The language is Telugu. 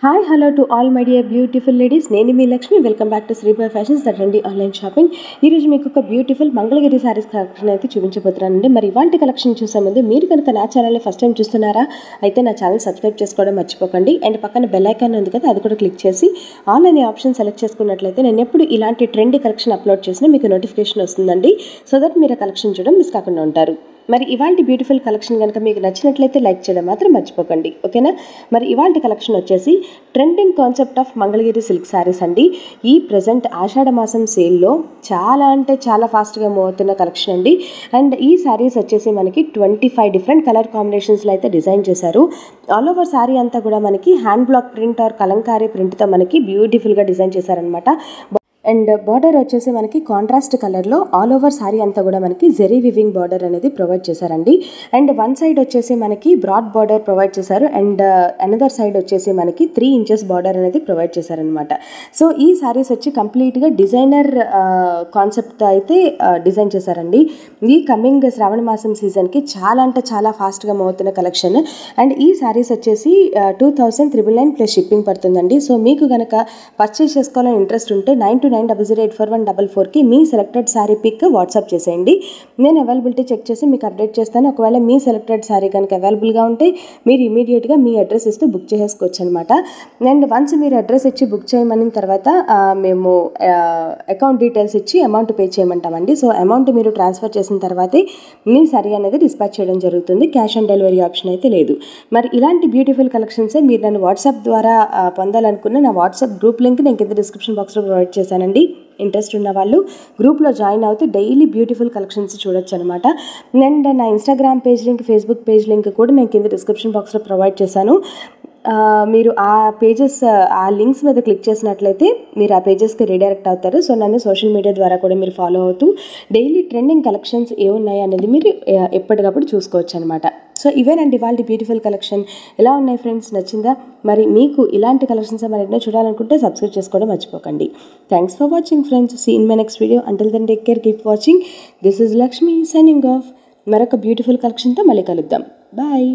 Hi hello to all my dear beautiful ladies, నేను మీ Lakshmi. Welcome back to Sribai fashions that రండి ఆన్లైన్ షాపింగ్. ఈరోజు మీకు ఒక బ్యూటిఫుల్ మంగళగిరి శారీస్ కలెక్షన్ అయితే చూపించబోతున్నానండి. మరి ఇవాంటి కలెక్షన్ చూసే ముందు మీరు కనుక నా ఛానల్ని ఫస్ట్ టైం చూస్తున్నారా అయితే నా ఛానల్ సబ్స్క్రైబ్ చేసుకోవడం మర్చిపోకండి. అండ్ పక్కన బెల్ ఐకాన్ ఉంది కదా, అది కూడా క్లిక్ చేసి ఆల్ అనే ఆప్షన్ సెలెక్ట్ చేసుకున్నట్లయితే నేను ఎప్పుడు ఇలాంటి ట్రెండ్ కలెక్షన్ అప్లోడ్ చేసినా మీకు నోటిఫికేషన్ వస్తుందండి. సో దట్ మీరు ఆ కలెక్షన్ చూడడం మిస్ కాకుండా ఉంటారు. మరి ఇవాంటి బ్యూటిఫుల్ కలెక్షన్ కనుక మీకు నచ్చినట్లయితే లైక్ చేయడం మాత్రం మర్చిపోకండి, ఓకేనా. మరి ఇవాంటి కలెక్షన్ వచ్చేసి trending concept of Mangalagiri silk saris అండి. ఈ ప్రజెంట్ ఆషాఢ మాసం సేల్లో చాలా అంటే చాలా ఫాస్ట్గా మూవ్ అవుతున్న కలెక్షన్ అండి. అండ్ ఈ శారీస్ వచ్చేసి మనకి 25 డిఫరెంట్ కలర్ కాంబినేషన్స్లో అయితే డిజైన్ చేశారు. ఆల్ ఓవర్ శారీ అంతా కూడా మనకి hand block print or kalamkari ప్రింట్తో మనకి బ్యూటిఫుల్గా డిజైన్ చేశారనమాట. అండ్ బార్డర్ వచ్చేసి మనకి కాంట్రాస్ట్ కలర్లో ఆల్ ఓవర్ శారీ అంతా కూడా మనకి జెరీ వివింగ్ బార్డర్ అనేది ప్రొవైడ్ చేశారండి. అండ్ వన్ సైడ్ వచ్చేసి మనకి బ్రాడ్ బార్డర్ ప్రొవైడ్ చేశారు. అండ్ అనదర్ సైడ్ వచ్చేసి మనకి 3 ఇంచెస్ బార్డర్ అనేది ప్రొవైడ్ చేశారనమాట. సో ఈ శారీస్ వచ్చి కంప్లీట్గా డిజైనర్ కాన్సెప్ట్తో అయితే డిజైన్ చేశారండి. ఈ కమింగ్ శ్రావణ మాసం సీజన్కి చాలా అంటే చాలా ఫాస్ట్గా మూవ్ అవుతున్న కలెక్షన్. అండ్ ఈ శారీస్ వచ్చేసి 2,399 ప్లస్ షిప్పింగ్ పడుతుందండి. సో మీకు కనుక పర్చేస్ చేసుకోవాలని ఇంట్రెస్ట్ ఉంటే 9290084144కి మీ సెలెక్టెడ్ శారీ పిక్ వాట్సాప్ చేసేయండి. నేను అవైలబిలిటీ చెక్ చేసి మీకు అప్డేట్ చేస్తాను. ఒకవేళ మీ సెలెక్టెడ్ శారీ కనుక అవైలబుల్గా ఉంటే మీరు ఇమీడియట్గా మీ అడ్రస్ ఇస్తూ బుక్ చేసేసుకోవచ్చు అనమాట. అండ్ వన్స్ మీరు అడ్రస్ ఇచ్చి బుక్ చేయమని తర్వాత మేము అకౌంట్ డీటెయిల్స్ ఇచ్చి అమౌంట్ పే చేయమంటామండి. సో అమౌంట్ మీరు ట్రాన్స్ఫర్ చేసిన తర్వాతే మీ శారీ అనేది డిస్పాచ్ చేయడం జరుగుతుంది. క్యాష్ ఆన్ డెలివరీ ఆప్షన్ అయితే లేదు. మరి ఇలాంటి బ్యూటిఫుల్ కలెక్షన్సే మీరు నన్ను వాట్సాప్ ద్వారా పొందాలనుకున్న నా వాట్సాప్ గ్రూప్ లింక్ నేను కింద డిస్క్రిప్షన్ బాక్స్లో ప్రొవైడ్ చేశానండి. ఇంట్రెస్ట్ ఉన్న వాళ్ళు గ్రూప్లో జాయిన్ అవుతూ డైలీ బ్యూటిఫుల్ కలెక్షన్స్ చూడొచ్చు అనమాట. అండ్ నా Instagram page link, Facebook page link కూడా నేను కింద డిస్క్రిప్షన్ బాక్స్లో ప్రొవైడ్ చేశాను. మీరు ఆ పేజెస్ ఆ లింక్స్ మీద క్లిక్ చేసినట్లయితే మీరు ఆ పేజెస్కి రీడైరెక్ట్ అవుతారు. సో నన్ను సోషల్ మీడియా ద్వారా కూడా మీరు ఫాలో అవుతూ డైలీ ట్రెండింగ్ కలెక్షన్స్ ఏమున్నాయి అనేది మీరు ఎప్పటికప్పుడు చూసుకోవచ్చు అనమాట. సో ఇవేనండి వాళ్ళ బ్యూటిఫుల్ కలెక్షన్. ఎలా ఉన్నాయి ఫ్రెండ్స్, నచ్చిందా? మరి మీకు ఇలాంటి కలెక్షన్స్ మరి ఎన్నో చూడాలనుకుంటే సబ్స్క్రైబ్ చేసుకోవడం మర్చిపోకండి. Thanks for watching friends. See in my next video. Until then take care, keep watching. This is Lakshmi signing off. మరొక బ్యూటిఫుల్ కలెక్షన్తో మళ్ళీ కలుద్దాం. బాయ్.